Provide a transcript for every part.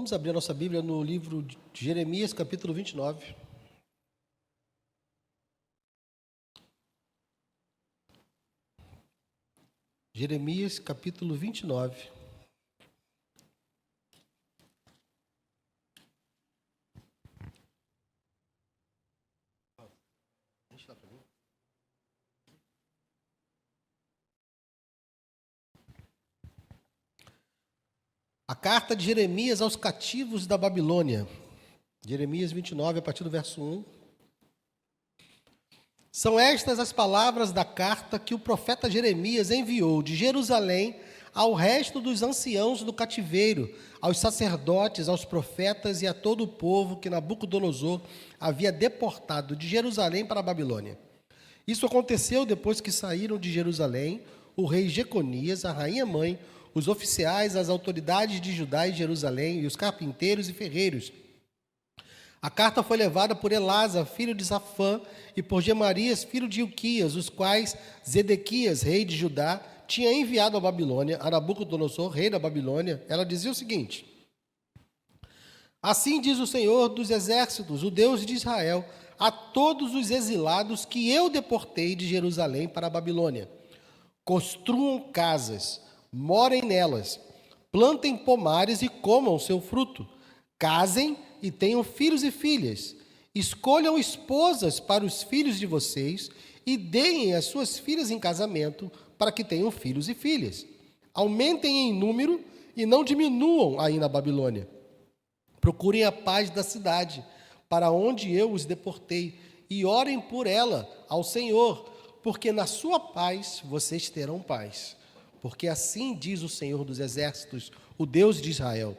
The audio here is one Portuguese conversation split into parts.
Vamos abrir a nossa Bíblia no livro de Jeremias, capítulo 29. Jeremias, capítulo 29. A carta de Jeremias aos cativos da Babilônia. Jeremias 29, a partir do verso 1. São estas as palavras da carta que o profeta Jeremias enviou de Jerusalém ao resto dos anciãos do cativeiro, aos sacerdotes, aos profetas e a todo o povo que Nabucodonosor havia deportado de Jerusalém para a Babilônia. Isso aconteceu depois que saíram de Jerusalém o rei Jeconias, a rainha-mãe, os oficiais, as autoridades de Judá e Jerusalém e os carpinteiros e ferreiros. A carta foi levada por Elasa, filho de Safã, e por Gemarias, filho de Ilquias, os quais Zedequias, rei de Judá, tinha enviado à Babilônia, a Nabucodonosor, rei da Babilônia. Ela dizia o seguinte: assim diz o Senhor dos exércitos, o Deus de Israel, a todos os exilados que eu deportei de Jerusalém para a Babilônia: construam casas, morem nelas, plantem pomares e comam seu fruto, casem e tenham filhos e filhas, escolham esposas para os filhos de vocês e deem as suas filhas em casamento para que tenham filhos e filhas. Aumentem em número e não diminuam aí na Babilônia. Procurem a paz da cidade, para onde eu os deportei, e orem por ela ao Senhor, porque na sua paz vocês terão paz. Porque assim diz o Senhor dos exércitos, o Deus de Israel: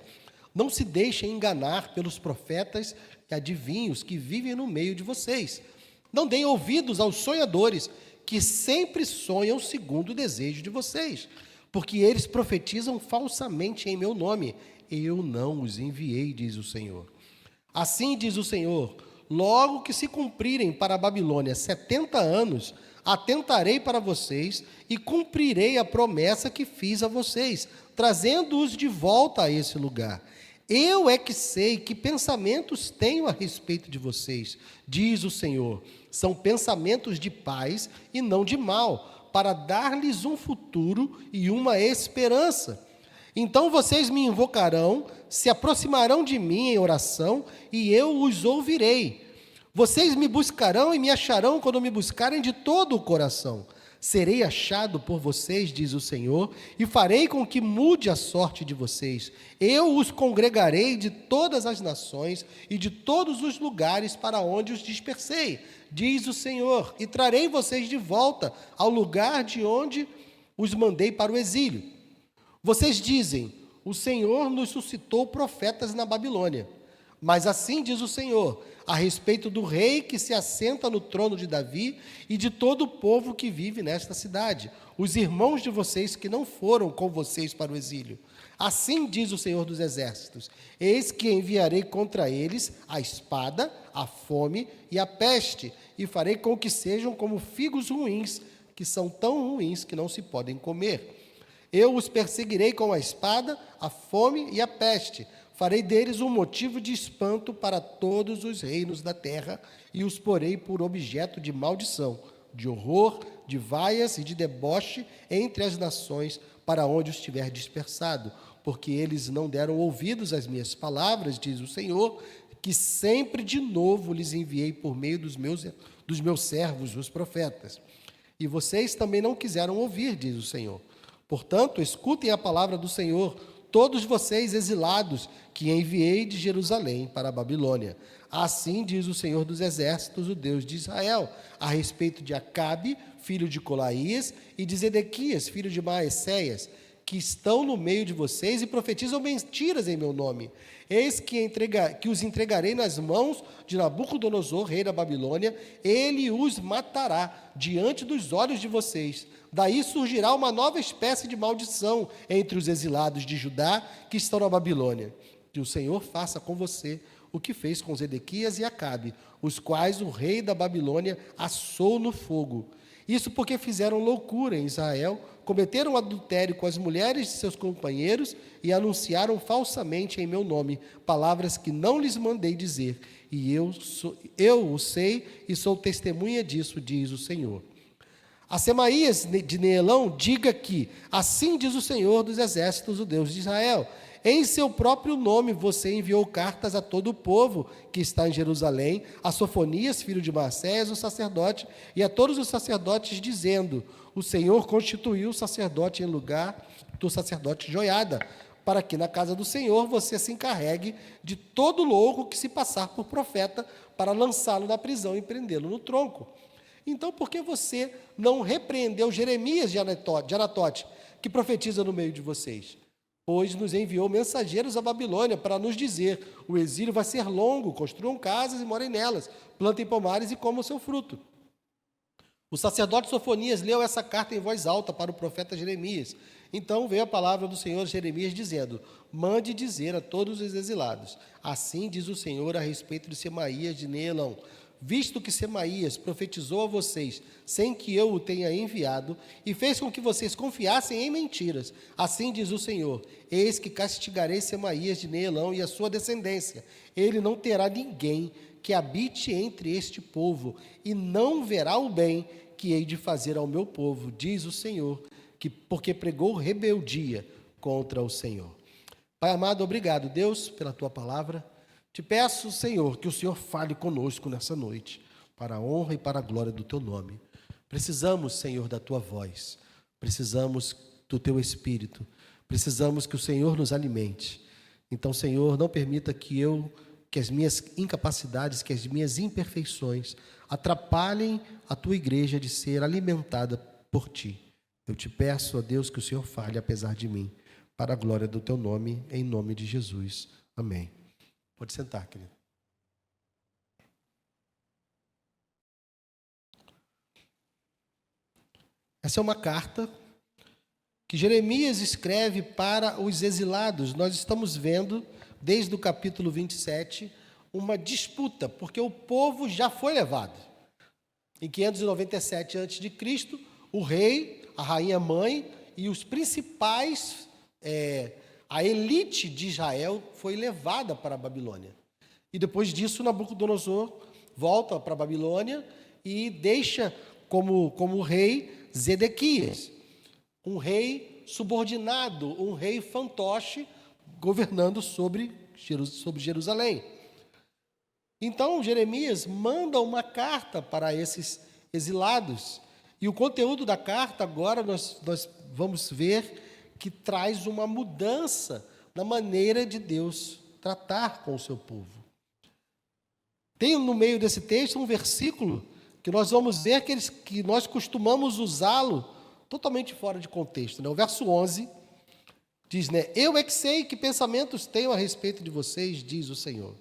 não se deixem enganar pelos profetas e adivinhos que vivem no meio de vocês. Não deem ouvidos aos sonhadores, que sempre sonham segundo o desejo de vocês, porque eles profetizam falsamente em meu nome. Eu não os enviei, diz o Senhor. Assim diz o Senhor: logo que se cumprirem para a Babilônia 70 anos, atentarei para vocês e cumprirei a promessa que fiz a vocês, trazendo-os de volta a esse lugar. Eu é que sei que pensamentos tenho a respeito de vocês, diz o Senhor. São pensamentos de paz e não de mal, para dar-lhes um futuro e uma esperança. Então vocês me invocarão, se aproximarão de mim em oração, e eu os ouvirei. Vocês me buscarão e me acharão quando me buscarem de todo o coração. Serei achado por vocês, diz o Senhor, e farei com que mude a sorte de vocês. Eu os congregarei de todas as nações e de todos os lugares para onde os dispersei, diz o Senhor, e trarei vocês de volta ao lugar de onde os mandei para o exílio. Vocês dizem: o Senhor nos suscitou profetas na Babilônia. Mas assim diz o Senhor, a respeito do rei que se assenta no trono de Davi e de todo o povo que vive nesta cidade, os irmãos de vocês que não foram com vocês para o exílio. Assim diz o Senhor dos exércitos: eis que enviarei contra eles a espada, a fome e a peste, e farei com que sejam como figos ruins, que são tão ruins que não se podem comer. Eu os perseguirei com a espada, a fome e a peste. Farei deles um motivo de espanto para todos os reinos da terra, e os porei por objeto de maldição, de horror, de vaias e de deboche entre as nações, para onde os tiver dispersado, porque eles não deram ouvidos às minhas palavras, diz o Senhor, que sempre de novo lhes enviei por meio dos meus servos, os profetas. E vocês também não quiseram ouvir, diz o Senhor. Portanto, escutem a palavra do Senhor, todos vocês exilados, que enviei de Jerusalém para a Babilônia. Assim diz o Senhor dos exércitos, o Deus de Israel, a respeito de Acabe, filho de Colaías, e de Zedequias, filho de Maesseias, que estão no meio de vocês e profetizam mentiras em meu nome. Eis que os entregarei nas mãos de Nabucodonosor, rei da Babilônia. Ele os matará diante dos olhos de vocês. Daí surgirá uma nova espécie de maldição entre os exilados de Judá que estão na Babilônia. Que o Senhor faça com você o que fez com Zedequias e Acabe, os quais o rei da Babilônia assou no fogo. Isso porque fizeram loucura em Israel, cometeram adultério com as mulheres de seus companheiros e anunciaram falsamente em meu nome palavras que não lhes mandei dizer. E eu o sei e sou testemunha disso, diz o Senhor. A Semaías de Neelão, diga que, assim diz o Senhor dos Exércitos, o Deus de Israel, em seu próprio nome você enviou cartas a todo o povo que está em Jerusalém, a Sofonias, filho de Maacéias, o sacerdote, e a todos os sacerdotes, dizendo: o Senhor constituiu o sacerdote em lugar do sacerdote Joiada, para que na casa do Senhor você se encarregue de todo louco que se passar por profeta, para lançá-lo na prisão e prendê-lo no tronco. Então, por que você não repreendeu Jeremias de Anatote, que profetiza no meio de vocês? Pois nos enviou mensageiros à Babilônia para nos dizer: o exílio vai ser longo, construam casas e morem nelas, plantem pomares e comam o seu fruto. O sacerdote Sofonias leu essa carta em voz alta para o profeta Jeremias. Então veio a palavra do Senhor a Jeremias, dizendo: mande dizer a todos os exilados: assim diz o Senhor a respeito de Semaías de Neelão. Visto que Semaías profetizou a vocês sem que eu o tenha enviado, e fez com que vocês confiassem em mentiras, assim diz o Senhor: eis que castigarei Semaías de Neelão e a sua descendência. Ele não terá ninguém que habite entre este povo, e não verá o bem que hei de fazer ao meu povo, diz o Senhor, porque pregou rebeldia contra o Senhor. Pai amado, obrigado, Deus, pela tua palavra. Te peço, Senhor, que o Senhor fale conosco nessa noite, para a honra e para a glória do teu nome. Precisamos, Senhor, da tua voz, precisamos do teu Espírito, precisamos que o Senhor nos alimente. Então, Senhor, não permita que as minhas incapacidades, que as minhas imperfeições atrapalhem a tua igreja de ser alimentada por ti. Eu te peço, ó Deus, que o Senhor fale apesar de mim, para a glória do teu nome, em nome de Jesus. Amém. Pode sentar, querido. Essa é uma carta que Jeremias escreve para os exilados. Nós estamos vendo, desde o capítulo 27, uma disputa, porque o povo já foi levado. Em 597 a.C., o rei, a rainha-mãe e os principais, a elite de Israel foi levada para a Babilônia. E depois disso, Nabucodonosor volta para a Babilônia e deixa como rei Zedequias, um rei subordinado, um rei fantoche, governando sobre Jerusalém. Então, Jeremias manda uma carta para esses exilados. E o conteúdo da carta, agora nós vamos ver que traz uma mudança na maneira de Deus tratar com o seu povo. Tem no meio desse texto um versículo que nós vamos ver que nós costumamos usá-lo totalmente fora de contexto. O verso 11 diz, eu é que sei que pensamentos tenho a respeito de vocês, diz o Senhor.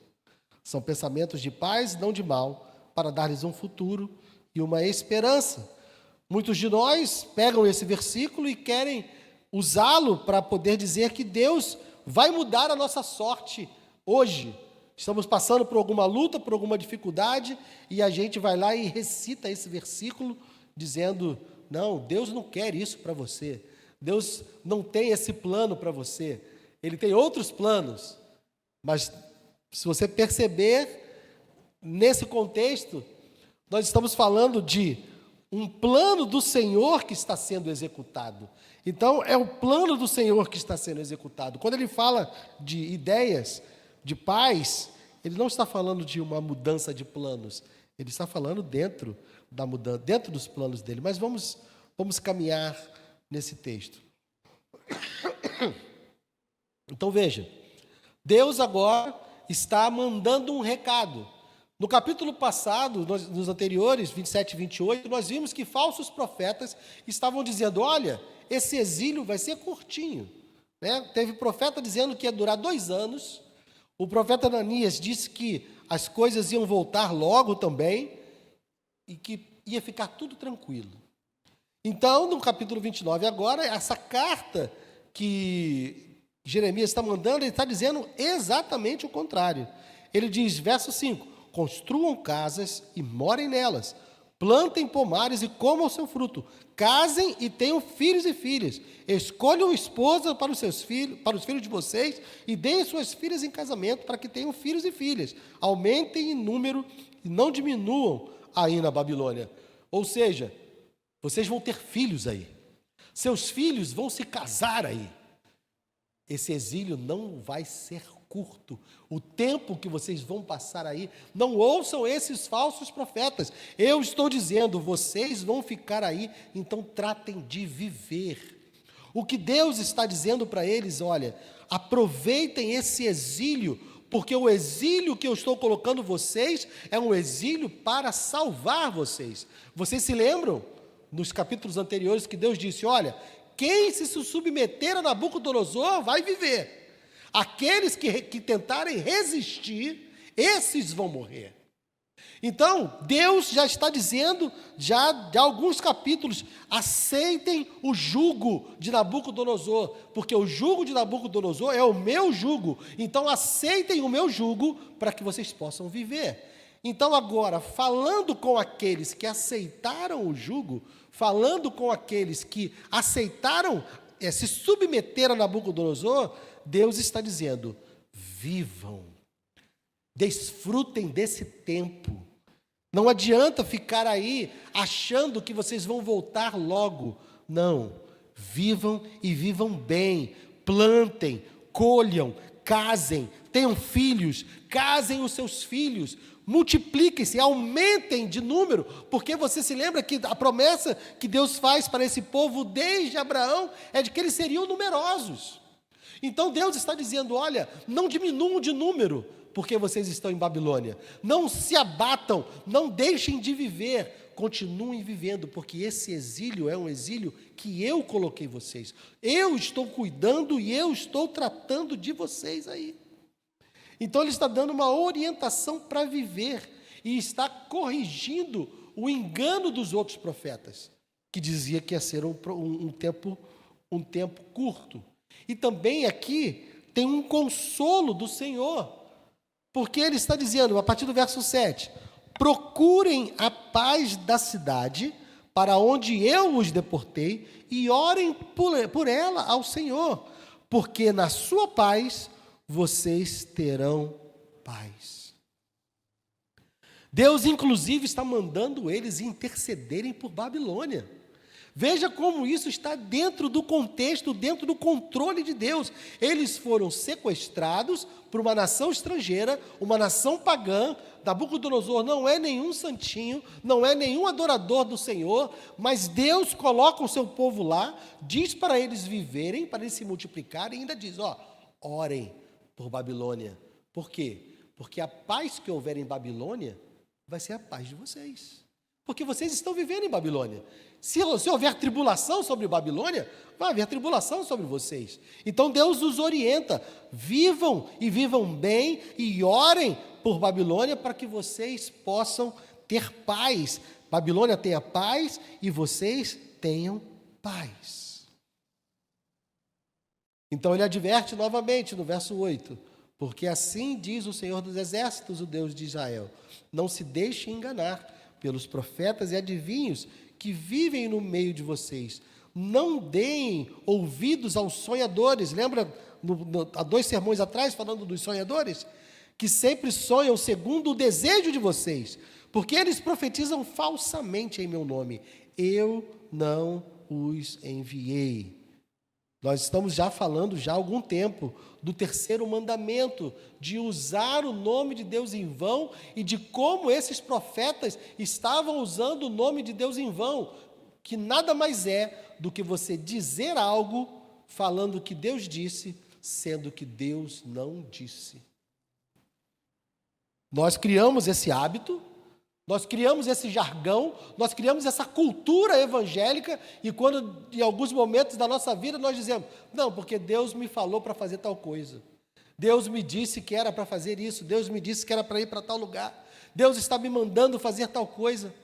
São pensamentos de paz, não de mal, para dar-lhes um futuro e uma esperança. Muitos de nós pegam esse versículo e querem usá-lo para poder dizer que Deus vai mudar a nossa sorte hoje. Estamos passando por alguma luta, por alguma dificuldade, e a gente vai lá e recita esse versículo dizendo, não, Deus não quer isso para você. Deus não tem esse plano para você. Ele tem outros planos. Mas, se você perceber, nesse contexto, nós estamos falando de um plano do Senhor que está sendo executado. Então, é o plano do Senhor que está sendo executado. Quando ele fala de ideias, de paz, ele não está falando de uma mudança de planos. Ele está falando dentro da mudança, dentro dos planos dele. Mas vamos caminhar nesse texto. Então, veja. Deus agora está mandando um recado. No capítulo passado, nos anteriores, 27 e 28, nós vimos que falsos profetas estavam dizendo, olha, esse exílio vai ser curtinho. Teve profeta dizendo que ia durar 2 anos. O profeta Ananias disse que as coisas iam voltar logo também e que ia ficar tudo tranquilo. Então, no capítulo 29 agora, essa carta que Jeremias está mandando, ele está dizendo exatamente o contrário. Ele diz, verso 5, construam casas e morem nelas, Plantem pomares e comam o seu fruto. Casem e tenham filhos e filhas. Escolham esposa para os seus filhos, para os filhos de vocês, e deem suas filhas em casamento para que tenham filhos e filhas. Aumentem em número e não diminuam aí na Babilônia. Ou seja, vocês vão ter filhos aí. Seus filhos vão se casar aí. Esse exílio não vai ser curto. O tempo que vocês vão passar aí, não ouçam esses falsos profetas. Eu estou dizendo, vocês vão ficar aí, então tratem de viver. O que Deus está dizendo para eles, olha, aproveitem esse exílio, porque o exílio que eu estou colocando vocês é um exílio para salvar vocês. Vocês se lembram, nos capítulos anteriores, que Deus disse, olha, quem se submeter a Nabucodonosor vai viver. Aqueles que tentarem resistir, esses vão morrer. Então, Deus já está dizendo, já de alguns capítulos, aceitem o jugo de Nabucodonosor, porque o jugo de Nabucodonosor é o meu jugo. Então, aceitem o meu jugo para que vocês possam viver. Então, agora, falando com aqueles que aceitaram o jugo, falando com aqueles que aceitaram se submeter a Nabucodonosor, Deus está dizendo, vivam, desfrutem desse tempo. Não adianta ficar aí achando que vocês vão voltar logo. Não, vivam e vivam bem, plantem, colham, casem, tenham filhos, casem os seus filhos, multipliquem-se, aumentem de número, porque você se lembra que a promessa que Deus faz para esse povo desde Abraão é de que eles seriam numerosos. Então Deus está dizendo, olha, não diminuam de número, porque vocês estão em Babilônia. Não se abatam, não deixem de viver, continuem vivendo, porque esse exílio é um exílio que eu coloquei vocês. Eu estou cuidando e eu estou tratando de vocês aí. Então Ele está dando uma orientação para viver e está corrigindo o engano dos outros profetas, que dizia que ia ser um tempo curto. E também aqui tem um consolo do Senhor, porque Ele está dizendo, a partir do verso 7, procurem a paz da cidade, para onde eu os deportei, e orem por ela ao Senhor, porque na sua paz vocês terão paz. Deus, inclusive, está mandando eles intercederem por Babilônia. Veja como isso está dentro do contexto, dentro do controle de Deus. Eles foram sequestrados por uma nação estrangeira, uma nação pagã. Nabucodonosor não é nenhum santinho, não é nenhum adorador do Senhor, mas Deus coloca o seu povo lá, diz para eles viverem, para eles se multiplicarem, e ainda diz, orem por Babilônia. Por quê? Porque a paz que houver em Babilônia vai ser a paz de vocês. Porque vocês estão vivendo em Babilônia. Se houver tribulação sobre Babilônia, vai haver tribulação sobre vocês. Então Deus os orienta, vivam e vivam bem e orem por Babilônia para que vocês possam ter paz. Babilônia tenha paz e vocês tenham paz. Então ele adverte novamente no verso 8, porque assim diz o Senhor dos Exércitos, o Deus de Israel, não se deixe enganar pelos profetas e adivinhos que vivem no meio de vocês. Não deem ouvidos aos sonhadores. Lembra, há 2 sermões atrás, falando dos sonhadores? Que sempre sonham segundo o desejo de vocês, porque eles profetizam falsamente em meu nome. Eu não os enviei. Nós estamos já falando há algum tempo do 3º mandamento, de usar o nome de Deus em vão e de como esses profetas estavam usando o nome de Deus em vão, que nada mais é do que você dizer algo falando que Deus disse, sendo que Deus não disse. Nós criamos esse hábito, nós criamos esse jargão, nós criamos essa cultura evangélica e quando, em alguns momentos da nossa vida, nós dizemos, não, porque Deus me falou para fazer tal coisa. Deus me disse que era para fazer isso, Deus me disse que era para ir para tal lugar. Deus está me mandando fazer tal coisa.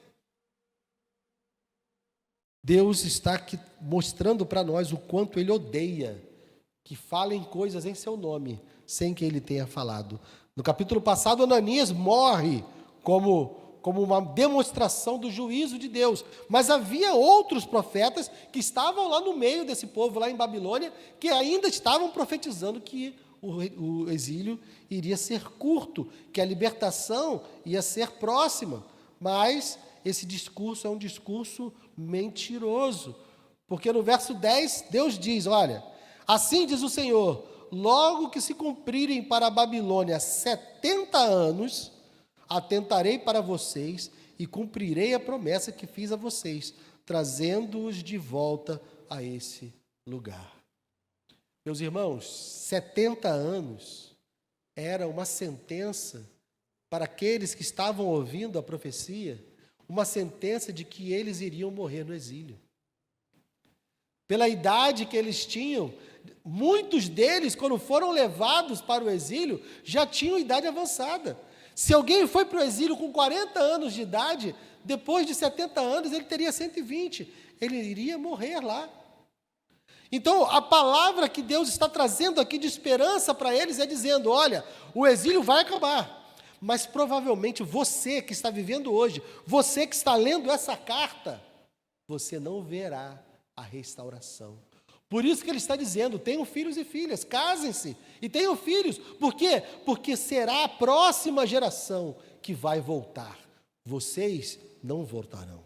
Deus está aqui mostrando para nós o quanto Ele odeia que falem coisas em seu nome, sem que Ele tenha falado. No capítulo passado, Ananias morre como como uma demonstração do juízo de Deus. Mas havia outros profetas que estavam lá no meio desse povo, lá em Babilônia, que ainda estavam profetizando que o exílio iria ser curto, que a libertação ia ser próxima. Mas esse discurso é um discurso mentiroso, porque no verso 10, Deus diz, olha, assim diz o Senhor, logo que se cumprirem para a Babilônia 70 anos, atentarei para vocês e cumprirei a promessa que fiz a vocês, trazendo-os de volta a esse lugar. Meus irmãos, 70 anos era uma sentença para aqueles que estavam ouvindo a profecia, uma sentença de que eles iriam morrer no exílio. Pela idade que eles tinham, muitos deles, quando foram levados para o exílio, já tinham idade avançada. Se alguém foi para o exílio com 40 anos de idade, depois de 70 anos ele teria 120, ele iria morrer lá. Então, a palavra que Deus está trazendo aqui de esperança para eles é dizendo, olha, o exílio vai acabar, mas provavelmente você que está vivendo hoje, você que está lendo essa carta, você não verá a restauração. Por isso que ele está dizendo, tenham filhos e filhas, casem-se e tenham filhos. Por quê? Porque será a próxima geração que vai voltar. Vocês não voltarão.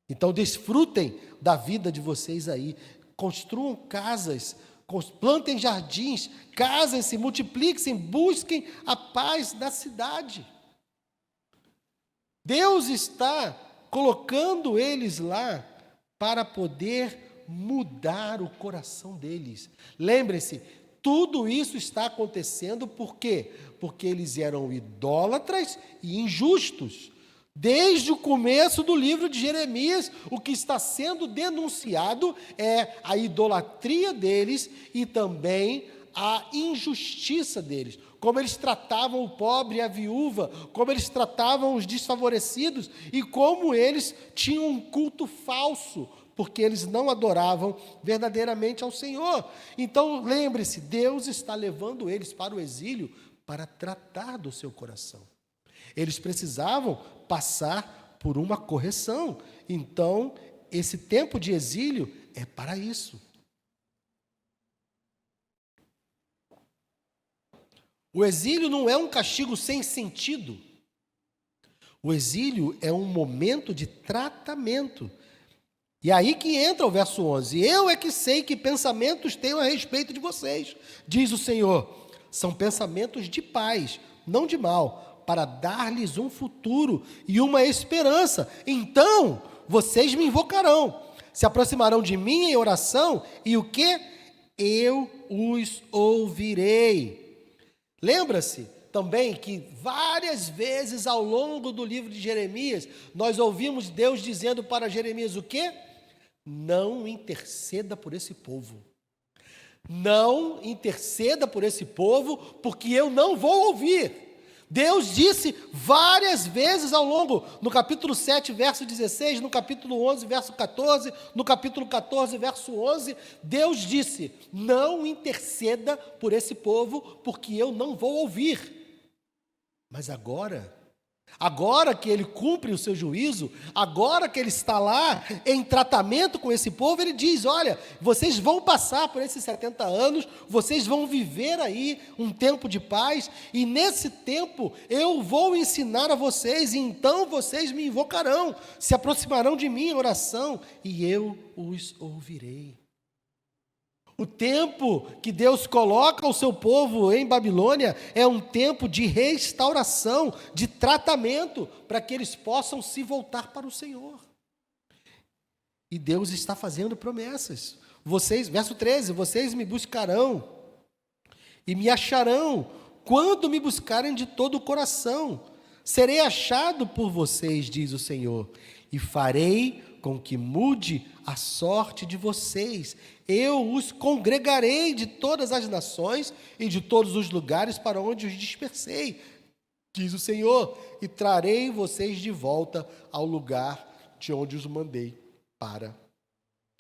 Então desfrutem da vida de vocês aí. Construam casas, plantem jardins, casem-se, multipliquem-se, busquem a paz da cidade. Deus está colocando eles lá para poder mudar o coração deles. Lembrem-se, tudo isso está acontecendo por quê? Porque eles eram idólatras e injustos. Desde o começo do livro de Jeremias, o que está sendo denunciado é a idolatria deles e também a injustiça deles. Como eles tratavam o pobre e a viúva, como eles tratavam os desfavorecidos e como eles tinham um culto falso, porque eles não adoravam verdadeiramente ao Senhor. Então, lembre-se, Deus está levando eles para o exílio para tratar do seu coração. Eles precisavam passar por uma correção. Então, esse tempo de exílio é para isso. O exílio não é um castigo sem sentido. O exílio é um momento de tratamento. E aí que entra o verso 11. Eu é que sei que pensamentos tenho a respeito de vocês, diz o Senhor. São pensamentos de paz, não de mal, para dar-lhes um futuro e uma esperança. Então, vocês me invocarão, se aproximarão de mim em oração, e o quê? Eu os ouvirei. Lembra-se também que várias vezes ao longo do livro de Jeremias, nós ouvimos Deus dizendo para Jeremias o quê? Não interceda por esse povo. Não interceda por esse povo, porque eu não vou ouvir. Deus disse várias vezes ao longo, no capítulo 7, verso 16, no capítulo 11, verso 14, no capítulo 14, verso 11, Deus disse, não interceda por esse povo, porque eu não vou ouvir. Mas agora que ele cumpre o seu juízo, agora que ele está lá em tratamento com esse povo, ele diz, olha, vocês vão passar por esses 70 anos, vocês vão viver aí um tempo de paz, e nesse tempo eu vou ensinar a vocês, e então vocês me invocarão, se aproximarão de mim em oração, e eu os ouvirei. O tempo que Deus coloca o seu povo em Babilônia é um tempo de restauração, de tratamento, para que eles possam se voltar para o Senhor. E Deus está fazendo promessas. Vocês, verso 13, vocês me buscarão e me acharão quando me buscarem de todo o coração. Serei achado por vocês, diz o Senhor, e farei com que mude a sorte de vocês. Eu os congregarei de todas as nações e de todos os lugares para onde os dispersei, diz o Senhor, e trarei vocês de volta ao lugar de onde os mandei para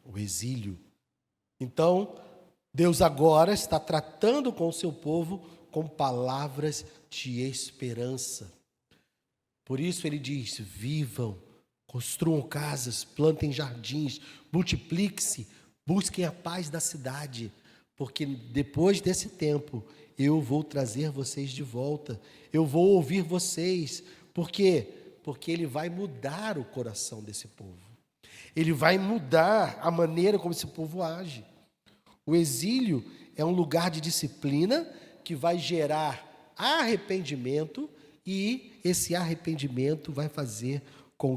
o exílio. Então, Deus agora está tratando com o seu povo com palavras de esperança. Por isso ele diz: vivam, construam casas, plantem jardins, multipliquem-se, busquem a paz da cidade, porque depois desse tempo eu vou trazer vocês de volta, eu vou ouvir vocês. Por quê? Porque ele vai mudar o coração desse povo. Ele vai mudar a maneira como esse povo age. O exílio é um lugar de disciplina que vai gerar arrependimento, e esse arrependimento vai fazer com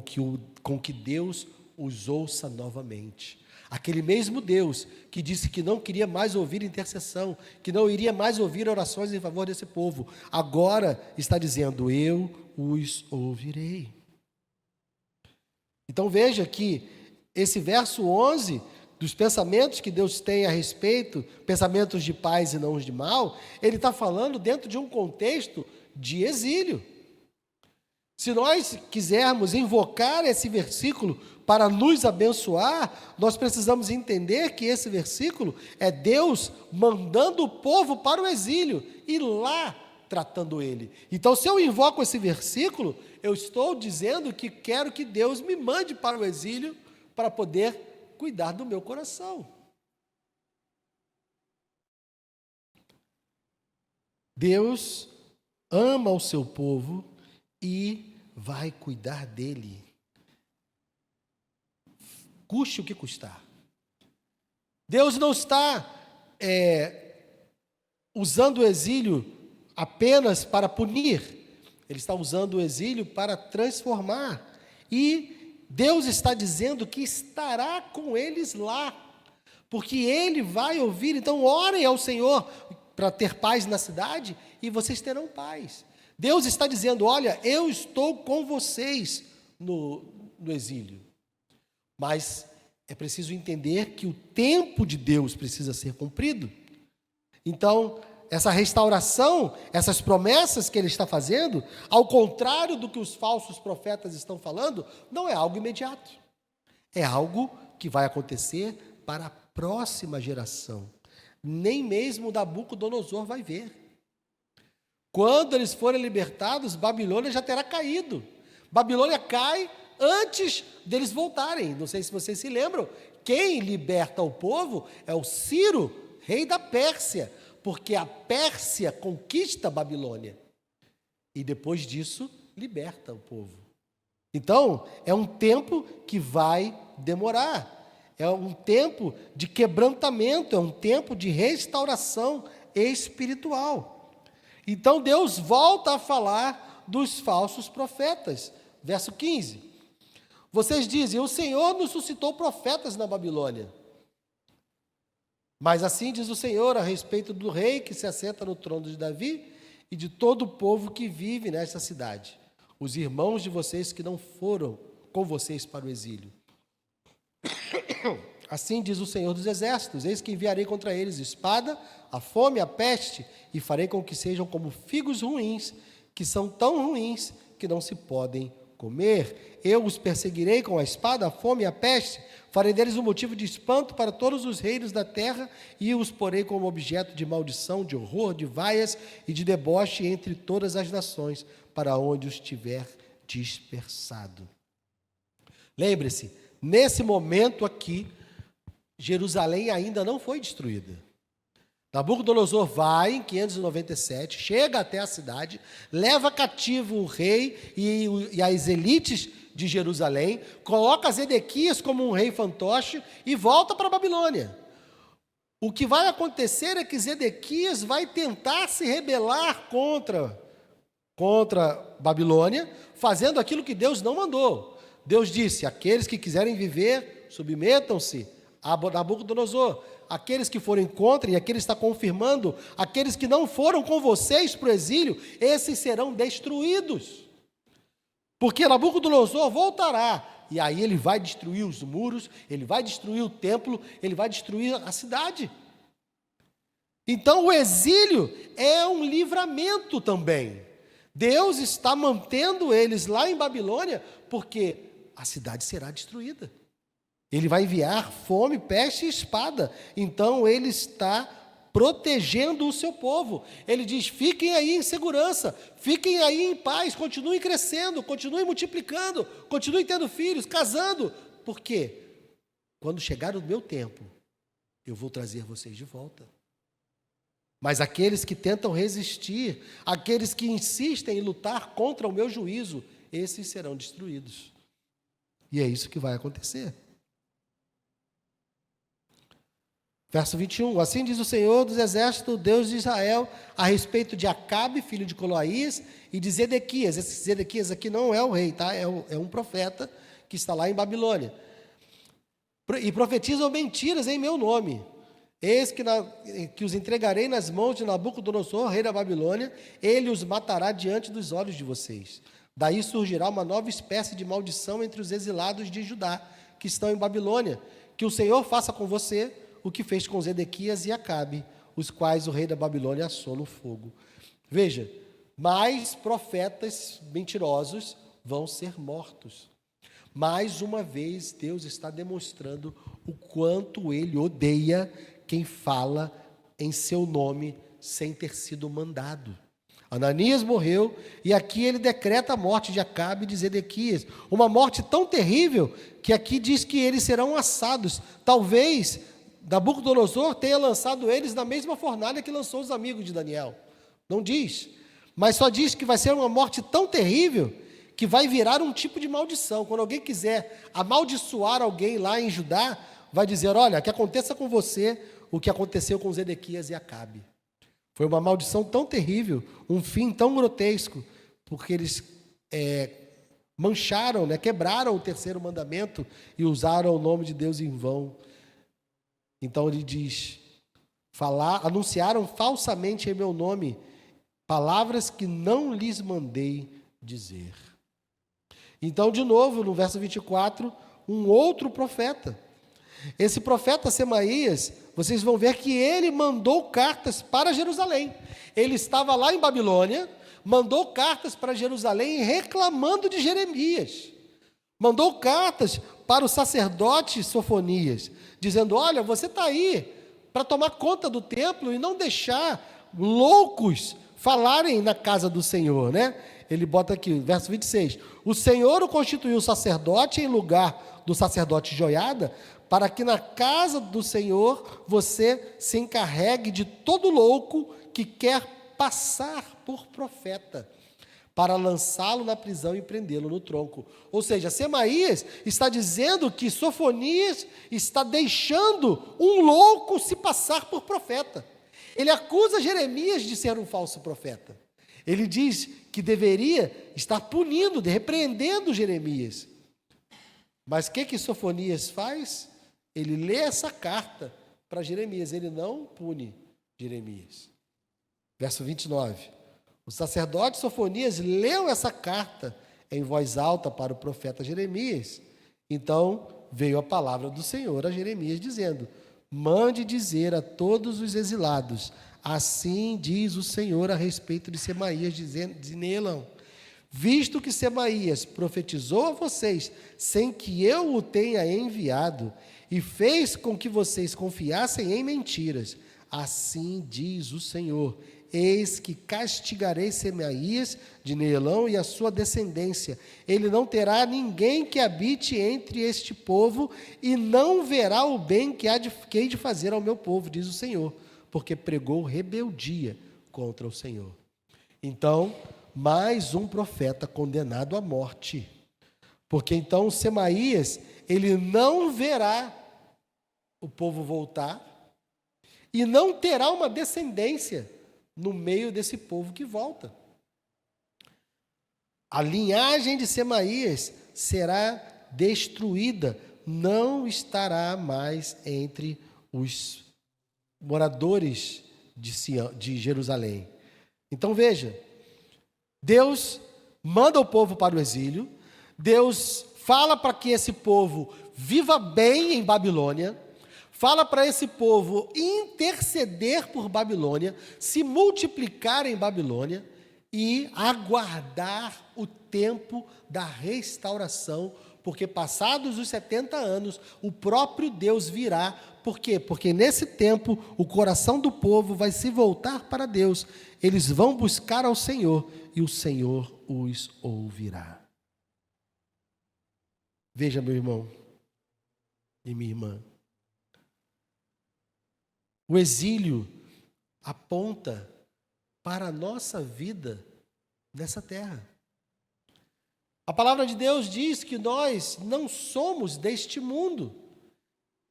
que Deus os ouça novamente. Aquele mesmo Deus que disse que não queria mais ouvir intercessão, que não iria mais ouvir orações em favor desse povo, agora está dizendo: eu os ouvirei. Então veja que esse verso 11, dos pensamentos que Deus tem a respeito, pensamentos de paz e não os de mal, ele está falando dentro de um contexto de exílio. Se nós quisermos invocar esse versículo para nos abençoar, nós precisamos entender que esse versículo é Deus mandando o povo para o exílio e lá tratando ele. Então, se eu invoco esse versículo, eu estou dizendo que quero que Deus me mande para o exílio para poder cuidar do meu coração. Deus ama o seu povo e vai cuidar dele, custe o que custar. Deus não está usando o exílio apenas para punir, Ele está usando o exílio para transformar, e Deus está dizendo que estará com eles lá, porque Ele vai ouvir. Então orem ao Senhor para ter paz na cidade, e vocês terão paz. Deus está dizendo: olha, eu estou com vocês no exílio. Mas é preciso entender que o tempo de Deus precisa ser cumprido. Então, essa restauração, essas promessas que Ele está fazendo, ao contrário do que os falsos profetas estão falando, não é algo imediato. É algo que vai acontecer para a próxima geração. Nem mesmo Nabucodonosor vai ver. Quando eles forem libertados, Babilônia já terá caído. Babilônia cai antes deles voltarem. Não sei se vocês se lembram, quem liberta o povo é o Ciro, rei da Pérsia, porque a Pérsia conquista a Babilônia e depois disso liberta o povo. Então, é um tempo que vai demorar, é um tempo de quebrantamento, é um tempo de restauração espiritual. Então Deus volta a falar dos falsos profetas. Verso 15. Vocês dizem: o Senhor nos suscitou profetas na Babilônia. Mas assim diz o Senhor a respeito do rei que se assenta no trono de Davi e de todo o povo que vive nesta cidade, os irmãos de vocês que não foram com vocês para o exílio. Assim diz o Senhor dos Exércitos: eis que enviarei contra eles espada, a fome, a peste, e farei com que sejam como figos ruins, que são tão ruins que não se podem comer. Eu os perseguirei com a espada, a fome e a peste, farei deles um motivo de espanto para todos os reinos da terra, e os porei como objeto de maldição, de horror, de vaias e de deboche entre todas as nações, para onde os tiver dispersado. Lembre-se, nesse momento aqui, Jerusalém ainda não foi destruída. Nabucodonosor vai em 597, chega até a cidade, leva cativo o rei e as elites de Jerusalém, coloca Zedequias como um rei fantoche e volta para a Babilônia. O que vai acontecer é que Zedequias vai tentar se rebelar contra Babilônia, fazendo aquilo que Deus não mandou. Deus disse: aqueles que quiserem viver, submetam-se a Nabucodonosor. Aqueles que forem contra, e aqui ele está confirmando, aqueles que não foram com vocês para o exílio, esses serão destruídos. Porque Nabucodonosor voltará, e aí ele vai destruir os muros, ele vai destruir o templo, ele vai destruir a cidade. Então o exílio é um livramento também. Deus está mantendo eles lá em Babilônia, porque a cidade será destruída. Ele vai enviar fome, peste e espada. Então ele está protegendo o seu povo. Ele diz: fiquem aí em segurança, fiquem aí em paz, continuem crescendo, continuem multiplicando, continuem tendo filhos, casando. Por quê? Quando chegar o meu tempo, eu vou trazer vocês de volta. Mas aqueles que tentam resistir, aqueles que insistem em lutar contra o meu juízo, esses serão destruídos. E é isso que vai acontecer. Verso 21, assim diz o Senhor dos Exércitos, Deus de Israel, a respeito de Acabe, filho de Coloaías, e de Zedequias. Esse Zedequias aqui não é o rei, tá? É um profeta que está lá em Babilônia. E profetizam mentiras em meu nome. Eis que os entregarei nas mãos de Nabucodonosor, rei da Babilônia, ele os matará diante dos olhos de vocês. Daí surgirá uma nova espécie de maldição entre os exilados de Judá, que estão em Babilônia, que o Senhor faça com você o que fez com Zedequias e Acabe, os quais o rei da Babilônia assou no fogo. Veja, mais profetas mentirosos vão ser mortos. Mais uma vez, Deus está demonstrando o quanto Ele odeia quem fala em seu nome sem ter sido mandado. Ananias morreu e aqui ele decreta a morte de Acabe e de Zedequias. Uma morte tão terrível que aqui diz que eles serão assados. Talvez Nabucodonosor tenha lançado eles na mesma fornalha que lançou os amigos de Daniel. Não diz, mas só diz que vai ser uma morte tão terrível que vai virar um tipo de maldição. Quando alguém quiser amaldiçoar alguém lá em Judá, vai dizer: olha, que aconteça com você o que aconteceu com Zedequias e Acabe. Foi uma maldição tão terrível, um fim tão grotesco, porque eles mancharam, quebraram o terceiro mandamento e usaram o nome de Deus em vão. Então ele diz: anunciaram falsamente em meu nome palavras que não lhes mandei dizer. Então, de novo, no verso 24, um outro profeta. Esse profeta Semaías, vocês vão ver que ele mandou cartas para Jerusalém. Ele estava lá em Babilônia, mandou cartas para Jerusalém reclamando de Jeremias. Mandou cartas para o sacerdote Sofonias, dizendo: olha, você está aí para tomar conta do templo e não deixar loucos falarem na casa do Senhor, Ele bota aqui, verso 26, o Senhor o constituiu sacerdote em lugar do sacerdote Joiada, para que na casa do Senhor você se encarregue de todo louco que quer passar por profeta, para lançá-lo na prisão e prendê-lo no tronco. Ou seja, Semaías está dizendo que Sofonias está deixando um louco se passar por profeta. Ele acusa Jeremias de ser um falso profeta. Ele diz que deveria estar punindo, repreendendo Jeremias. Mas o que Sofonias faz? Ele lê essa carta para Jeremias, ele não pune Jeremias. Verso 29. O sacerdote Sofonias leu essa carta em voz alta para o profeta Jeremias. Então veio a palavra do Senhor a Jeremias dizendo: mande dizer a todos os exilados, assim diz o Senhor a respeito de Semaías de Neelão. Visto que Semaías profetizou a vocês sem que eu o tenha enviado e fez com que vocês confiassem em mentiras, assim diz o Senhor: eis que castigarei Semaías de Neelão e a sua descendência. Ele não terá ninguém que habite entre este povo e não verá o bem que hei de fazer ao meu povo, diz o Senhor, porque pregou rebeldia contra o Senhor. Então, mais um profeta condenado à morte. Porque então Semaías, ele não verá o povo voltar e não terá uma descendência no meio desse povo que volta. A linhagem de Semaías será destruída, não estará mais entre os moradores de Jerusalém. Então veja, Deus manda o povo para o exílio, Deus fala para que esse povo viva bem em Babilônia, fala para esse povo interceder por Babilônia, se multiplicar em Babilônia e aguardar o tempo da restauração, porque passados os 70 anos, o próprio Deus virá. Por quê? Porque nesse tempo o coração do povo vai se voltar para Deus. Eles vão buscar ao Senhor e o Senhor os ouvirá. Veja, meu irmão e minha irmã, o exílio aponta para a nossa vida nessa terra. A palavra de Deus diz que nós não somos deste mundo.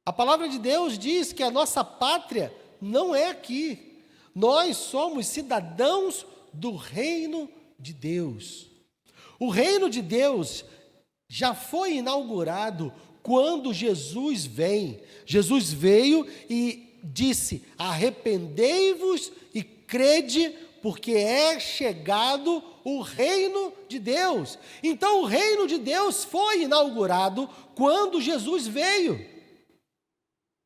A palavra de Deus diz que a nossa pátria não é aqui. Nós somos cidadãos do reino de Deus. O reino de Deus já foi inaugurado quando Jesus vem. Jesus veio e disse: arrependei-vos e crede, porque é chegado o reino de Deus. Então o reino de Deus foi inaugurado quando Jesus veio.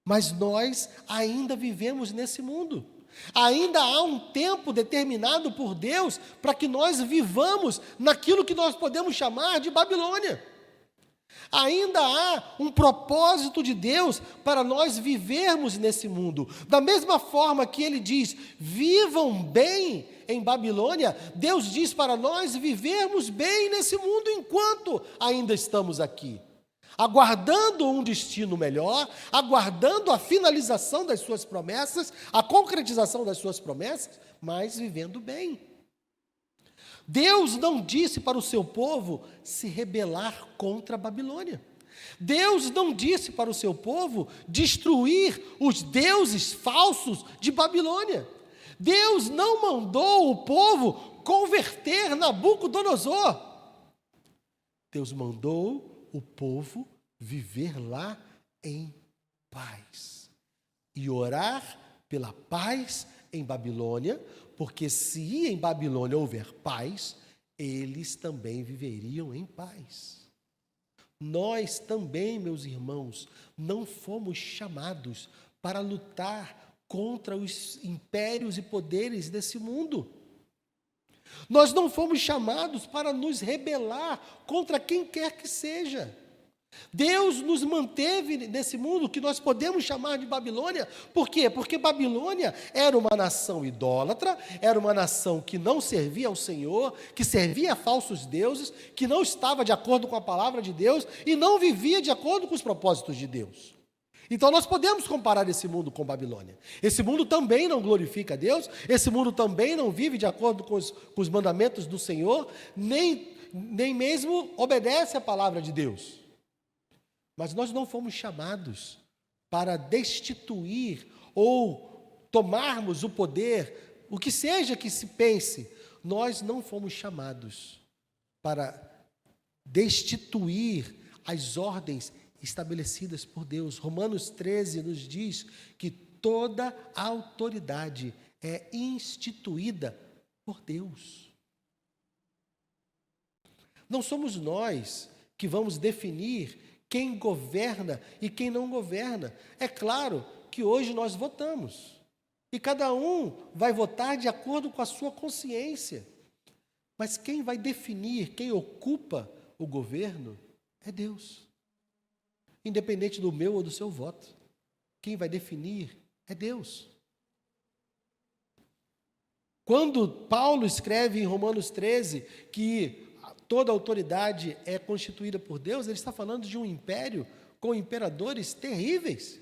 Mas nós ainda vivemos nesse mundo. Ainda há um tempo determinado por Deus para que nós vivamos naquilo que nós podemos chamar de Babilônia. Ainda há um propósito de Deus para nós vivermos nesse mundo. Da mesma forma que Ele diz: vivam bem em Babilônia, Deus diz para nós vivermos bem nesse mundo enquanto ainda estamos aqui, aguardando um destino melhor, aguardando a finalização das suas promessas, a concretização das suas promessas, mas vivendo bem. Deus não disse para o seu povo se rebelar contra a Babilônia. Deus não disse para o seu povo destruir os deuses falsos de Babilônia. Deus não mandou o povo converter Nabucodonosor. Deus mandou o povo viver lá em paz e orar pela paz em Babilônia, porque se em Babilônia houver paz, eles também viveriam em paz. Nós também, meus irmãos, não fomos chamados para lutar contra os impérios e poderes desse mundo. Nós não fomos chamados para nos rebelar contra quem quer que seja. Deus nos manteve nesse mundo que nós podemos chamar de Babilônia. Por quê? Porque Babilônia era uma nação idólatra, era uma nação que não servia ao Senhor, que servia a falsos deuses, que não estava de acordo com a palavra de Deus e não vivia de acordo com os propósitos de Deus. Então nós podemos comparar esse mundo com Babilônia. Esse mundo também não glorifica a Deus, esse mundo também não vive de acordo com os mandamentos do Senhor, nem mesmo obedece à palavra de Deus. Mas nós não fomos chamados para destituir ou tomarmos o poder, o que seja que se pense. Nós não fomos chamados para destituir as ordens estabelecidas por Deus. Romanos 13 nos diz que toda a autoridade é instituída por Deus. Não somos nós que vamos definir quem governa e quem não governa. É claro que hoje nós votamos, e cada um vai votar de acordo com a sua consciência. Mas quem vai definir quem ocupa o governo é Deus. Independente do meu ou do seu voto, quem vai definir é Deus. Quando Paulo escreve em Romanos 13 que toda autoridade é constituída por Deus, ele está falando de um império com imperadores terríveis.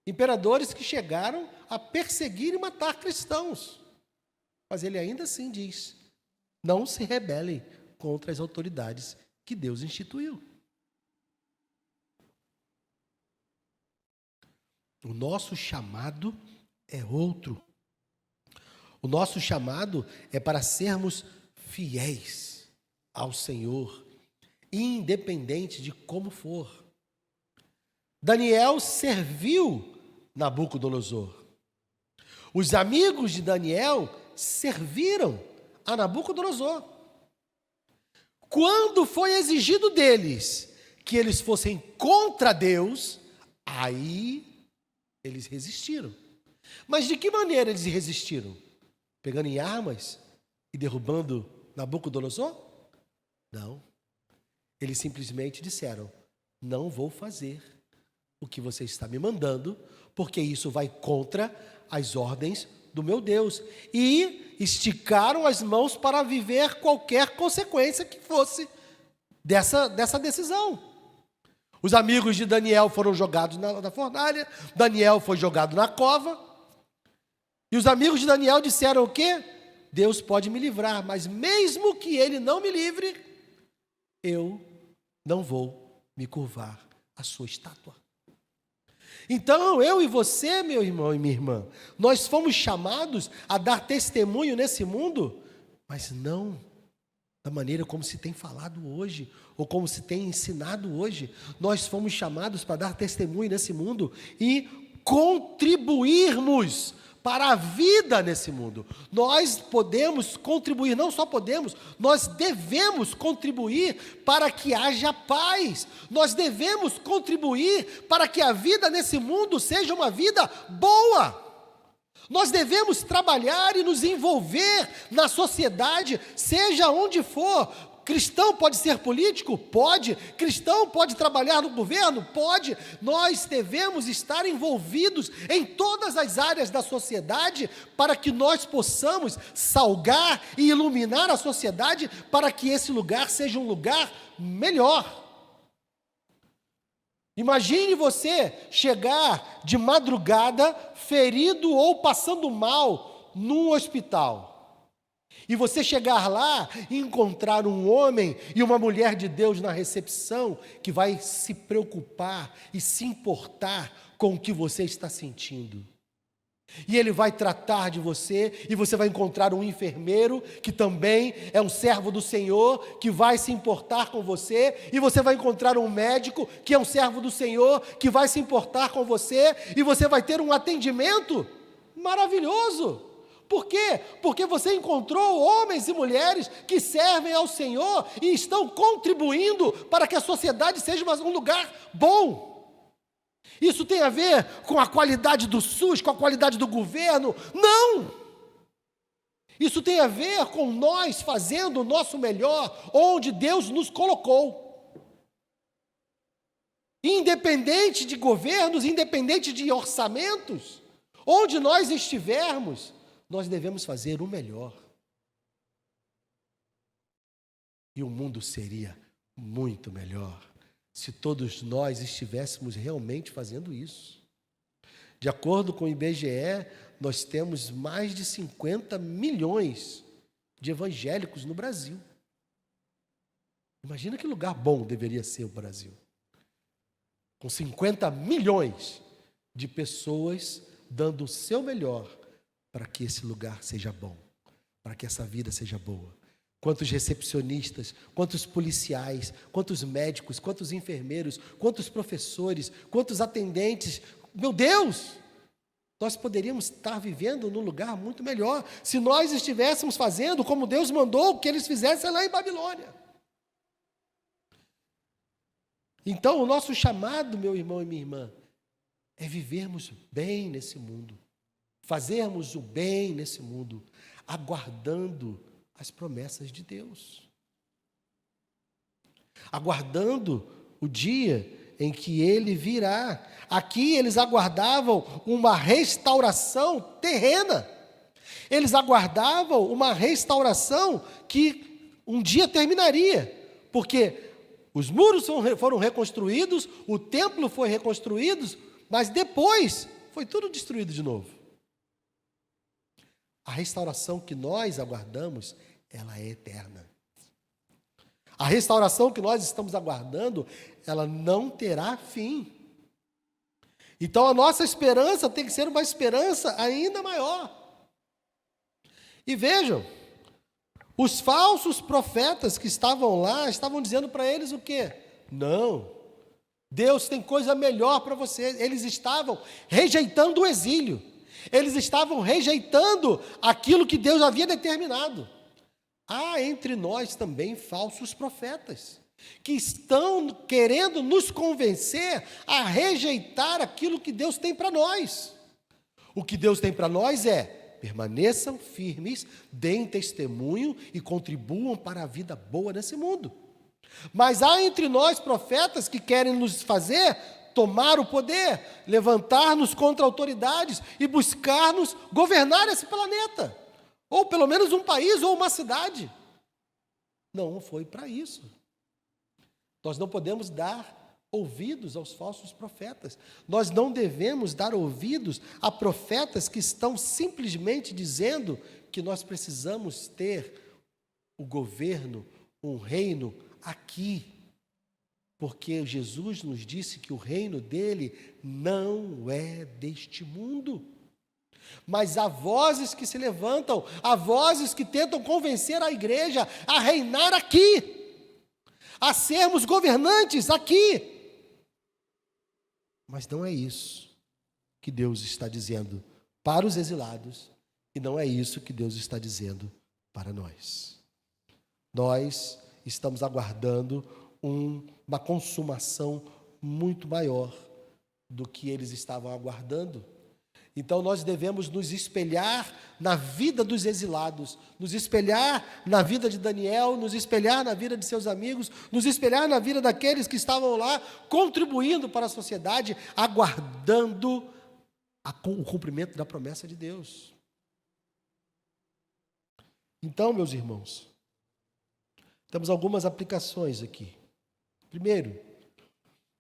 Imperadores que chegaram a perseguir e matar cristãos. Mas ele ainda assim diz: não se rebelem contra as autoridades que Deus instituiu. O nosso chamado é outro. O nosso chamado é para sermos fiéis ao Senhor, independente de como for. Daniel serviu Nabucodonosor. Os amigos de Daniel serviram a Nabucodonosor. Quando foi exigido deles que eles fossem contra Deus, aí eles resistiram. Mas de que maneira eles resistiram? Pegando em armas e derrubando Nabucodonosor? Não. Eles simplesmente disseram: não vou fazer o que você está me mandando, porque isso vai contra as ordens do meu Deus. E esticaram as mãos para viver qualquer consequência que fosse dessa decisão. Os amigos de Daniel foram jogados na fornalha, Daniel foi jogado na cova, e os amigos de Daniel disseram o quê? Deus pode me livrar, mas mesmo que ele não me livre, eu não vou me curvar à sua estátua. Então, eu e você, meu irmão e minha irmã, nós fomos chamados a dar testemunho nesse mundo, mas não da maneira como se tem falado hoje, ou como se tem ensinado hoje. Nós fomos chamados para dar testemunho nesse mundo e contribuirmos para a vida nesse mundo. Nós podemos contribuir, não só podemos, nós devemos contribuir para que haja paz. Nós devemos contribuir para que a vida nesse mundo seja uma vida boa. Nós devemos trabalhar e nos envolver na sociedade, seja onde for. Cristão pode ser político? Pode. Cristão pode trabalhar no governo? Pode. Nós devemos estar envolvidos em todas as áreas da sociedade para que nós possamos salgar e iluminar a sociedade para que esse lugar seja um lugar melhor. Imagine você chegar de madrugada, ferido ou passando mal num hospital. E você chegar lá e encontrar um homem e uma mulher de Deus na recepção que vai se preocupar e se importar com o que você está sentindo. E ele vai tratar de você, e você vai encontrar um enfermeiro que também é um servo do Senhor, que vai se importar com você, e você vai encontrar um médico que é um servo do Senhor, que vai se importar com você, e você vai ter um atendimento maravilhoso. Por quê? Porque você encontrou homens e mulheres que servem ao Senhor e estão contribuindo para que a sociedade seja um lugar bom. Isso tem a ver com a qualidade do SUS, com a qualidade do governo? Não! Isso tem a ver com nós fazendo o nosso melhor onde Deus nos colocou. Independente de governos, independente de orçamentos, onde nós estivermos, nós devemos fazer o melhor. E o mundo seria muito melhor se todos nós estivéssemos realmente fazendo isso. De acordo com o IBGE, nós temos mais de 50 milhões de evangélicos no Brasil. Imagina que lugar bom deveria ser o Brasil. Com 50 milhões de pessoas dando o seu melhor para que esse lugar seja bom, para que essa vida seja boa. Quantos recepcionistas, quantos policiais, quantos médicos, quantos enfermeiros, quantos professores, quantos atendentes. Meu Deus! Nós poderíamos estar vivendo num lugar muito melhor se nós estivéssemos fazendo como Deus mandou que eles fizessem lá em Babilônia. Então, o nosso chamado, meu irmão e minha irmã, é vivermos bem nesse mundo, fazermos o bem nesse mundo, aguardando as promessas de Deus, aguardando o dia em que Ele virá. Aqui eles aguardavam uma restauração terrena, eles aguardavam uma restauração que um dia terminaria, porque os muros foram reconstruídos, o templo foi reconstruído, mas depois foi tudo destruído de novo. A restauração que nós aguardamos, ela é eterna. A restauração que nós estamos aguardando, ela não terá fim. Então a nossa esperança tem que ser uma esperança ainda maior. E vejam, os falsos profetas que estavam lá, estavam dizendo para eles o quê? Não, Deus tem coisa melhor para vocês. Eles estavam rejeitando o exílio. Eles estavam rejeitando aquilo que Deus havia determinado. Há entre nós também falsos profetas, que estão querendo nos convencer a rejeitar aquilo que Deus tem para nós. O que Deus tem para nós é: permaneçam firmes, deem testemunho e contribuam para a vida boa nesse mundo. Mas há entre nós profetas que querem nos fazer tomar o poder, levantar-nos contra autoridades e buscar-nos governar esse planeta, ou pelo menos um país ou uma cidade. Não foi para isso. Nós não podemos dar ouvidos aos falsos profetas. Nós não devemos dar ouvidos a profetas que estão simplesmente dizendo que nós precisamos ter o governo, um reino aqui. Porque Jesus nos disse que o reino dele não é deste mundo. Mas há vozes que se levantam, há vozes que tentam convencer a igreja a reinar aqui, a sermos governantes aqui. Mas não é isso que Deus está dizendo para os exilados, e não é isso que Deus está dizendo para nós. Nós estamos aguardando uma consumação muito maior do que eles estavam aguardando. Então nós devemos nos espelhar na vida dos exilados, nos espelhar na vida de Daniel, nos espelhar na vida de seus amigos, nos espelhar na vida daqueles que estavam lá contribuindo para a sociedade, aguardando o cumprimento da promessa de Deus. Então, meus irmãos, temos algumas aplicações aqui. Primeiro,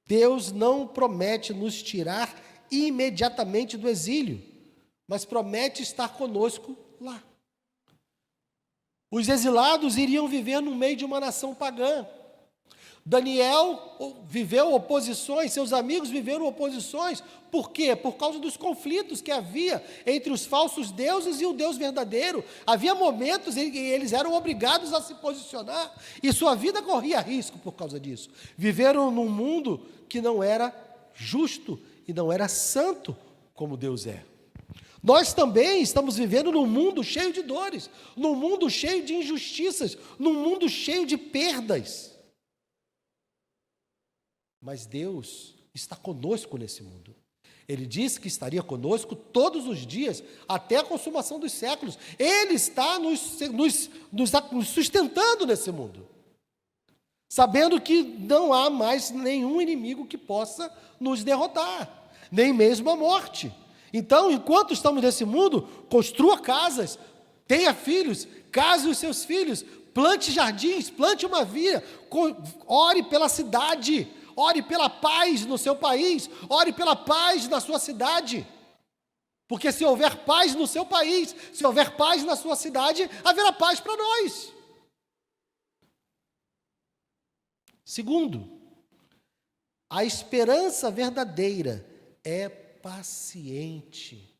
Deus não promete nos tirar imediatamente do exílio, mas promete estar conosco lá. Os exilados iriam viver no meio de uma nação pagã. Daniel viveu oposições, seus amigos viveram oposições. Por quê? Por causa dos conflitos que havia entre os falsos deuses e o Deus verdadeiro. Havia momentos em que eles eram obrigados a se posicionar e sua vida corria risco por causa disso. Viveram num mundo que não era justo e não era santo como Deus é. Nós também estamos vivendo num mundo cheio de dores, num mundo cheio de injustiças, num mundo cheio de perdas. Mas Deus está conosco nesse mundo. Ele disse que estaria conosco todos os dias, até a consumação dos séculos. Ele está nos sustentando nesse mundo, sabendo que não há mais nenhum inimigo que possa nos derrotar, nem mesmo a morte. Então, enquanto estamos nesse mundo, construa casas, tenha filhos, case os seus filhos, plante jardins, plante uma via, ore pela cidade, ore pela paz no seu país, ore pela paz na sua cidade. Porque se houver paz no seu país, se houver paz na sua cidade, haverá paz para nós. Segundo, a esperança verdadeira é paciente.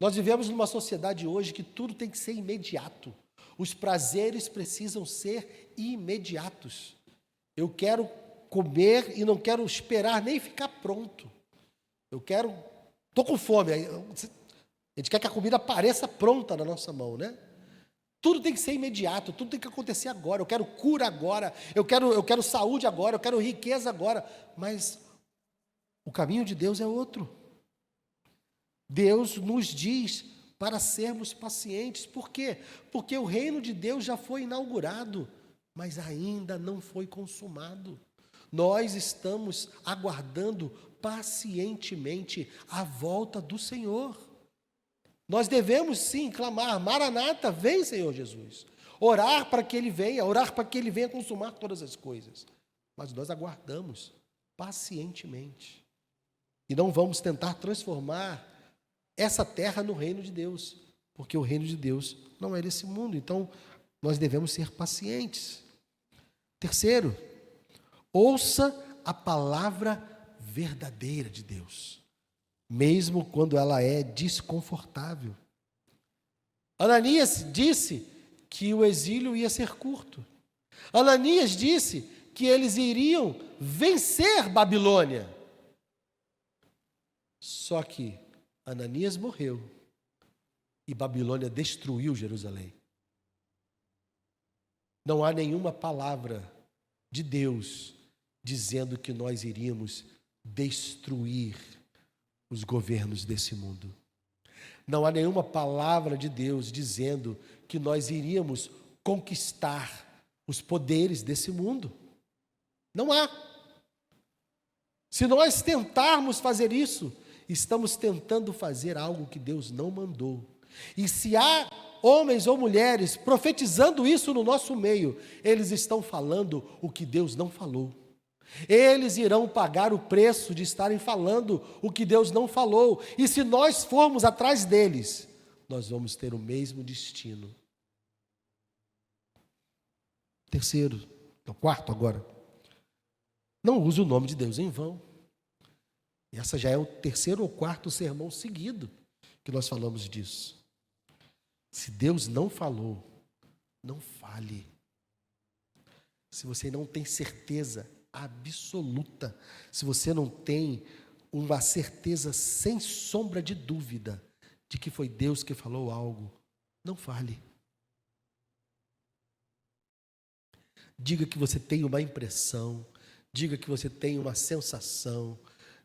Nós vivemos numa sociedade hoje que tudo tem que ser imediato. Os prazeres precisam ser imediatos. Eu quero comer e não quero esperar nem ficar pronto. Estou com fome. A gente quer que a comida apareça pronta na nossa mão, né? Tudo tem que ser imediato, tudo tem que acontecer agora. Eu quero cura agora, eu quero saúde agora, eu quero riqueza agora. Mas o caminho de Deus é outro. Deus nos diz para sermos pacientes. Por quê? Porque o reino de Deus já foi inaugurado, mas ainda não foi consumado. Nós estamos aguardando pacientemente a volta do Senhor. Nós devemos sim clamar: Maranata, vem, Senhor Jesus. Orar para que Ele venha, orar para que Ele venha consumar todas as coisas. Mas nós aguardamos pacientemente. E não vamos tentar transformar essa terra no reino de Deus, porque o reino de Deus não é desse mundo. Então, nós devemos ser pacientes. Terceiro, ouça a palavra verdadeira de Deus, mesmo quando ela é desconfortável. Ananias disse que o exílio ia ser curto. Ananias disse que eles iriam vencer Babilônia. Só que Ananias morreu e Babilônia destruiu Jerusalém. Não há nenhuma palavra de Deus dizendo que nós iríamos destruir os governos desse mundo. Não há nenhuma palavra de Deus dizendo que nós iríamos conquistar os poderes desse mundo. Não há. Se nós tentarmos fazer isso, estamos tentando fazer algo que Deus não mandou. E se há homens ou mulheres profetizando isso no nosso meio, eles estão falando o que Deus não falou. Eles irão pagar o preço de estarem falando o que Deus não falou. E se nós formos atrás deles, nós vamos ter o mesmo destino. Quarto agora. Não use o nome de Deus em vão. E essa já é o terceiro ou quarto sermão seguido que nós falamos disso. Se Deus não falou, não fale. Se você não tem certeza absoluta, se você não tem uma certeza sem sombra de dúvida de que foi Deus que falou algo, não fale. Diga que você tem uma impressão, diga que você tem uma sensação,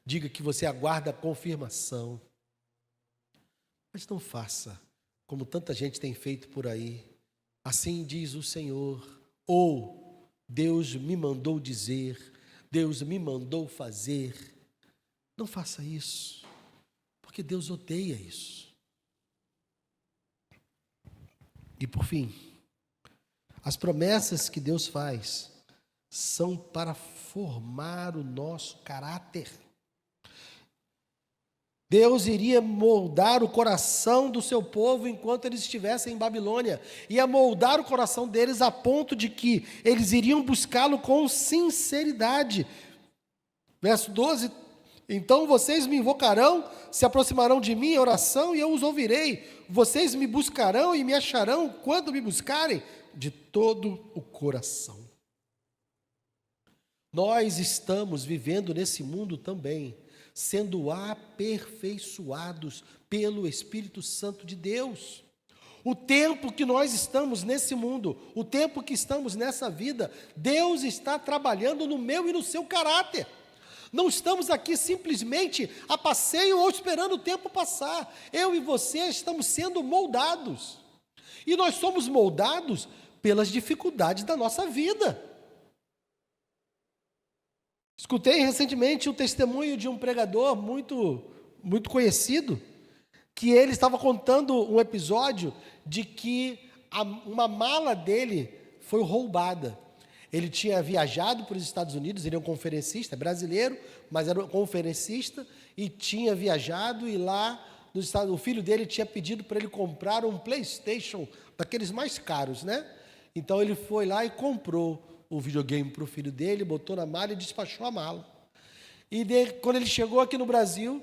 diga que você aguarda a confirmação. Mas não faça como tanta gente tem feito por aí. Assim diz o Senhor, ou Deus me mandou dizer, Deus me mandou fazer. Não faça isso, porque Deus odeia isso. E por fim, as promessas que Deus faz são para formar o nosso caráter. Deus iria moldar o coração do seu povo enquanto eles estivessem em Babilônia. Ia moldar o coração deles a ponto de que eles iriam buscá-lo com sinceridade. Verso 12: então vocês me invocarão, se aproximarão de mim em oração e eu os ouvirei. Vocês me buscarão e me acharão quando me buscarem de todo o coração. Nós estamos vivendo nesse mundo também, sendo aperfeiçoados pelo Espírito Santo de Deus. O tempo que nós estamos nesse mundo, o tempo que estamos nessa vida, Deus está trabalhando no meu e no seu caráter. Não estamos aqui simplesmente a passeio ou esperando o tempo passar. Eu e você estamos sendo moldados. E nós somos moldados pelas dificuldades da nossa vida. Escutei recentemente o testemunho de um pregador muito conhecido, que ele estava contando um episódio de que uma mala dele foi roubada. Ele tinha viajado para os Estados Unidos, ele é um conferencista, é brasileiro, mas era um conferencista, e tinha viajado, e lá nos Estados Unidos, o filho dele tinha pedido para ele comprar um PlayStation, daqueles mais caros, né? Então ele foi lá e comprou o videogame para o filho dele, botou na mala e despachou a mala. E quando ele chegou aqui no Brasil,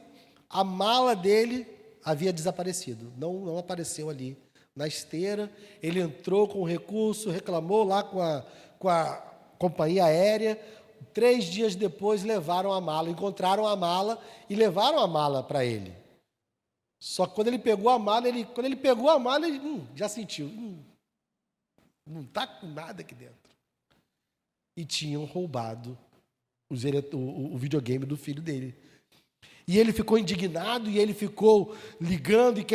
a mala dele havia desaparecido, não apareceu ali na esteira. Ele entrou com o recurso, reclamou lá com a companhia aérea. 3 dias depois levaram a mala, encontraram a mala e levaram a mala para ele. Só que quando ele pegou a mala, ele já sentiu, não está com nada aqui dentro. E tinham roubado o videogame do filho dele. E ele ficou indignado, e ele ficou ligando e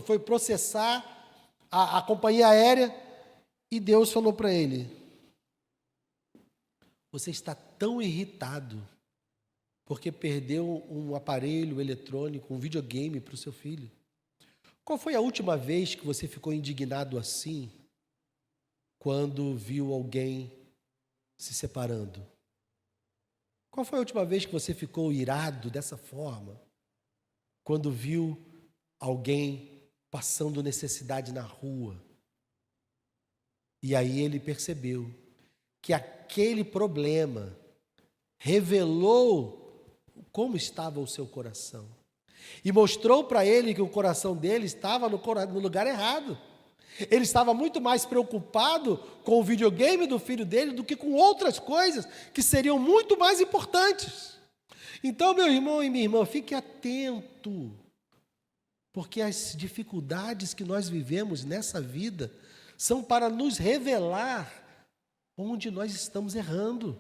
foi processar a companhia aérea, e Deus falou para ele: você está tão irritado porque perdeu um aparelho eletrônico, um videogame para o seu filho. Qual foi a última vez que você ficou indignado assim, quando viu alguém se separando? Qual foi a última vez que você ficou irado dessa forma, quando viu alguém passando necessidade na rua? E aí ele percebeu que aquele problema revelou como estava o seu coração e mostrou para ele que o coração dele estava no lugar errado. Ele estava muito mais preocupado com o videogame do filho dele do que com outras coisas que seriam muito mais importantes. Então, meu irmão e minha irmã, fique atento, porque as dificuldades que nós vivemos nessa vida são para nos revelar onde nós estamos errando,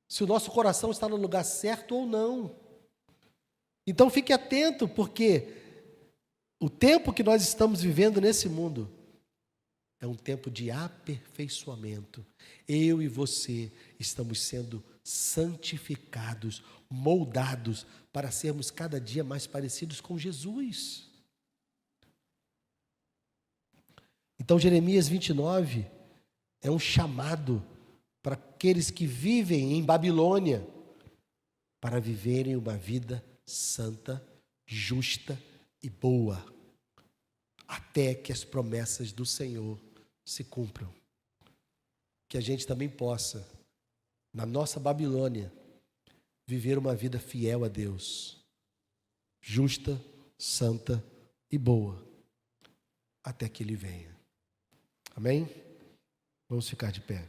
se o nosso coração está no lugar certo ou não. Então, fique atento, porque o tempo que nós estamos vivendo nesse mundo é um tempo de aperfeiçoamento. Eu e você estamos sendo santificados, moldados para sermos cada dia mais parecidos com Jesus. Então, Jeremias 29 é um chamado para aqueles que vivem em Babilônia, para viverem uma vida santa, justa e boa, até que as promessas do Senhor se cumpram. Que a gente também possa, na nossa Babilônia, viver uma vida fiel a Deus, justa, santa e boa, até que Ele venha. Amém? Vamos ficar de pé.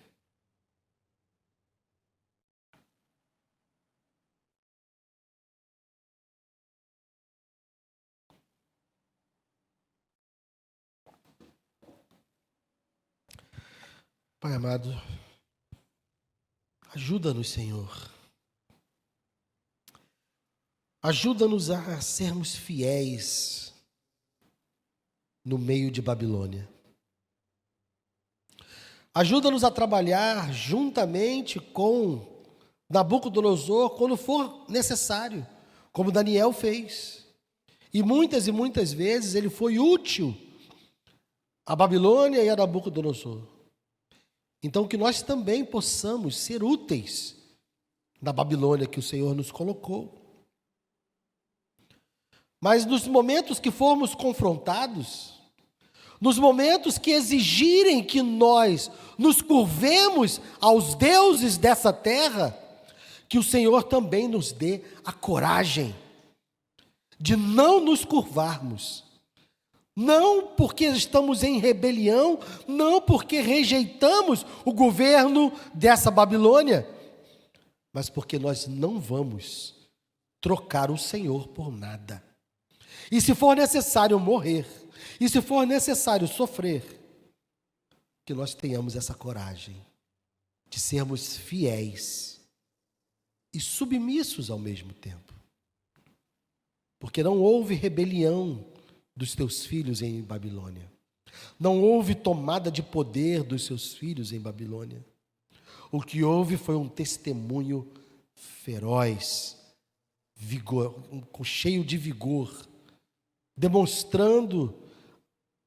Pai amado, ajuda-nos, Senhor. Ajuda-nos a sermos fiéis no meio de Babilônia. Ajuda-nos a trabalhar juntamente com Nabucodonosor quando for necessário, como Daniel fez. E muitas vezes ele foi útil à Babilônia e a Nabucodonosor. Então que nós também possamos ser úteis na Babilônia que o Senhor nos colocou. Mas nos momentos que formos confrontados, nos momentos que exigirem que nós nos curvemos aos deuses dessa terra, que o Senhor também nos dê a coragem de não nos curvarmos. Não porque estamos em rebelião, não porque rejeitamos o governo dessa Babilônia, mas porque nós não vamos trocar o Senhor por nada. E se for necessário morrer, e se for necessário sofrer, que nós tenhamos essa coragem de sermos fiéis e submissos ao mesmo tempo. Porque não houve rebelião dos teus filhos em Babilônia. Não houve tomada de poder dos seus filhos em Babilônia. O que houve foi um testemunho feroz, cheio de vigor, demonstrando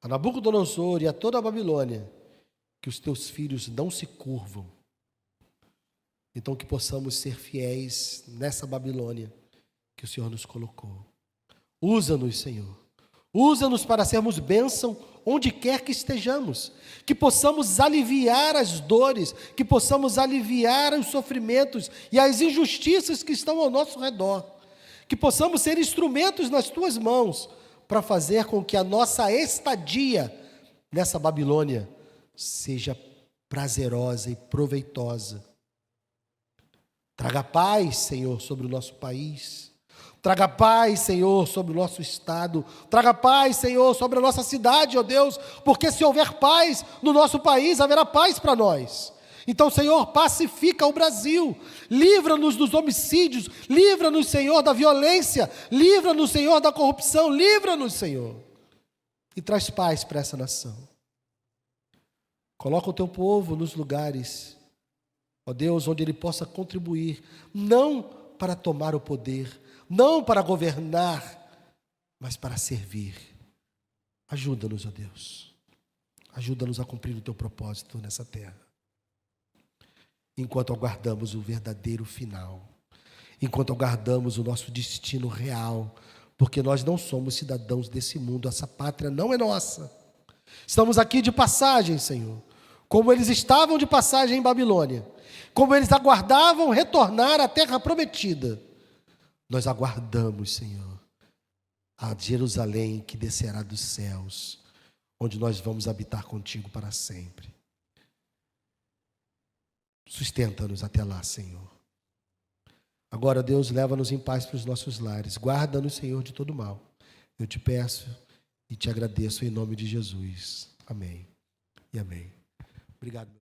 a Nabucodonosor e a toda a Babilônia que os teus filhos não se curvam. Então que possamos ser fiéis nessa Babilônia que o Senhor nos colocou. Usa-nos, Senhor. Usa-nos para sermos bênção onde quer que estejamos. Que possamos aliviar as dores, que possamos aliviar os sofrimentos e as injustiças que estão ao nosso redor. Que possamos ser instrumentos nas tuas mãos para fazer com que a nossa estadia nessa Babilônia seja prazerosa e proveitosa. Traga paz, Senhor, sobre o nosso país. Traga paz, Senhor, sobre o nosso estado. Traga paz, Senhor, sobre a nossa cidade, ó Deus, porque se houver paz no nosso país, haverá paz para nós. Então, Senhor, pacifica o Brasil, livra-nos dos homicídios, livra-nos, Senhor, da violência, livra-nos, Senhor, da corrupção, livra-nos, Senhor, e traz paz para essa nação. Coloca o teu povo nos lugares, ó Deus, onde ele possa contribuir, não para tomar o poder, não para governar, mas para servir. Ajuda-nos, ó Deus, ajuda-nos a cumprir o teu propósito nessa terra. Enquanto aguardamos o verdadeiro final, enquanto aguardamos o nosso destino real, porque nós não somos cidadãos desse mundo, essa pátria não é nossa. Estamos aqui de passagem, Senhor, como eles estavam de passagem em Babilônia, como eles aguardavam retornar à terra prometida. Nós aguardamos, Senhor, a Jerusalém que descerá dos céus, onde nós vamos habitar contigo para sempre. Sustenta-nos até lá, Senhor. Agora, Deus, leva-nos em paz para os nossos lares. Guarda-nos, Senhor, de todo mal. Eu te peço e te agradeço em nome de Jesus. Amém e amém. Obrigado.